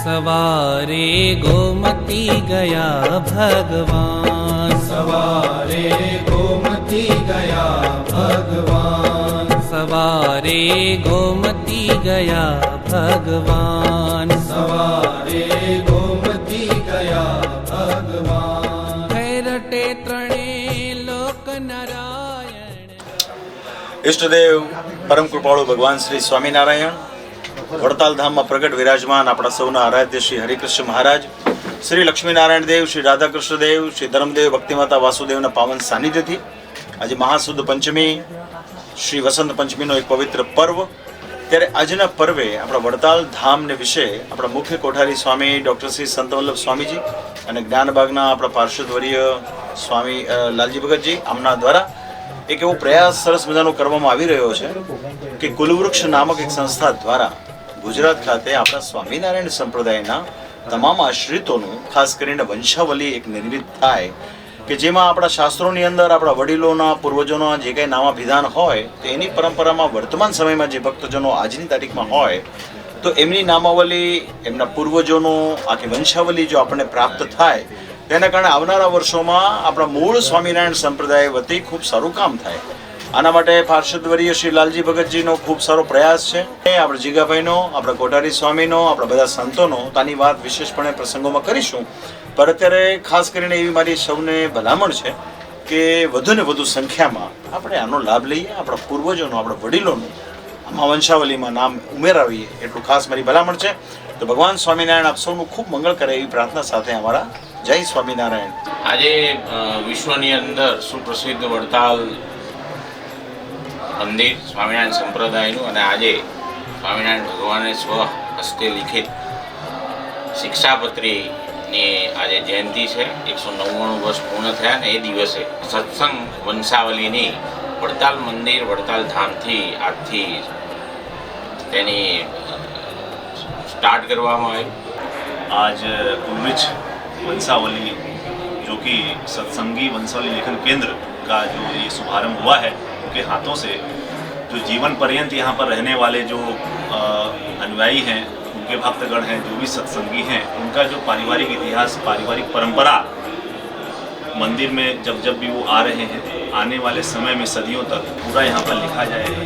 सवारे गोमती गया भगवान, सवारे गोमती गया भगवान, सवारे गोमती गया भगवान, सवारे गोमती गया भगवान। रटे त्रणेय लोक नारायण। इष्टदेव परम कृपाळु भगवान श्री स्वामीनारायण वड़ताल धाम में प्रगट विराजमान अपना सौना आराध्य श्री हरिकृष्ण महाराज, श्री लक्ष्मीनारायण देव, श्री राधाकृष्ण देव, श्री धर्मदेव, भक्तिमाता वासुदेव पावन सानिध्य थी आज महासुद पंचमी श्री वसंत पंचमी एक पवित्र पर्व। त्यारे आजना पर्वे अपना वड़ताल धाम ने विषय अपना मुख्य कोठारी स्वामी डॉक्टर श्री संत वल्लभ स्वामीजी और ज्ञानबागना अपना पार्षदवर्य स्वामी लालजी भगतजी आमना द्वारा एक एवो प्रयास सरस मजानो करवामां आवी रह्यो छे कि कुलवृक्ष नामक एक संस्था द्वारा गुजरात खाते अपना स्वामीनारायण संप्रदायना तमाम आश्रितोनुं खास करीने वंशावली एक निर्मित थाय कि जेमां आपણા શાસ્ત્રોની અંદર આપણા વડીલોના પૂર્વજોના જે કંઈ નામાભિધાન હોય તો એની પરંપરામાં વર્તમાન સમયમાં જે ભક્તજનો આજની તારીખમાં હોય તો એમની નામાવલી એમના પૂર્વજોનો આખી વંશાવલી જો આપણને પ્રાપ્ત થાય તેના કારણે આવનારા વર્ષોમાં આપણા મૂળ સ્વામિનારાયણ સંપ્રદાય વતી ખૂબ સારું કામ થાય। આના માટે પાર્ષદવર્ય શ્રી લાલજી ભગતજીનો ખૂબ સારો પ્રયાસ છે। આપણે જીગાભાઈનો, આપણા કોઠારી સ્વામીનો, આપણા બધા સંતોનો તાની વાત વિશેષપણે પ્રસંગોમાં કરીશું, पर अत्यारे खास करीने एवी मारी सौने भलामण छे के वधु ने वधु संख्यामां आपणे आनो लाभ लईए, आपणा पूर्वजोनो, आपणा वडीलोनो आमां वंशावलीमां नाम उमेरावीए एटलुं खास मारी भलामण छे। तो भगवान स्वामीनारायण आप सौनुं खूब मंगल करे एवी प्रार्थना साथे अमारा जय स्वामीनारायण। आज विश्वनी अंदर सुप्रसिद्ध वड़ताल मंदिर स्वामीनारायण संप्रदायनुं अने आज स्वामीनारायण भगवाने स्व हस्ते लिखित शिक्षापत्री आज जयंती है। 199 वर्ष पूर्ण थया ने ए दिवसे सत्संग वंशावली वड़ताल मंदिर वड़ताल धाम थी आज थी तेनी स्टार्ट करवामां आवी। आज कुलवृक्ष वंशावली जो कि सत्संगी वंशावली लेखन केंद्र का जो ये शुभारंभ हुआ है उनके हाथों से जो जीवन पर्यंत यहाँ पर रहने वाले जो अनुयायी हैं, उनके भक्तगण हैं, जो भी सत्संगी हैं, उनका जो पारिवारिक इतिहास, पारिवारिक परंपरा मंदिर में जब जब भी वो आ रहे हैं, आने वाले समय में सदियों तक पूरा यहाँ पर लिखा जाएगा।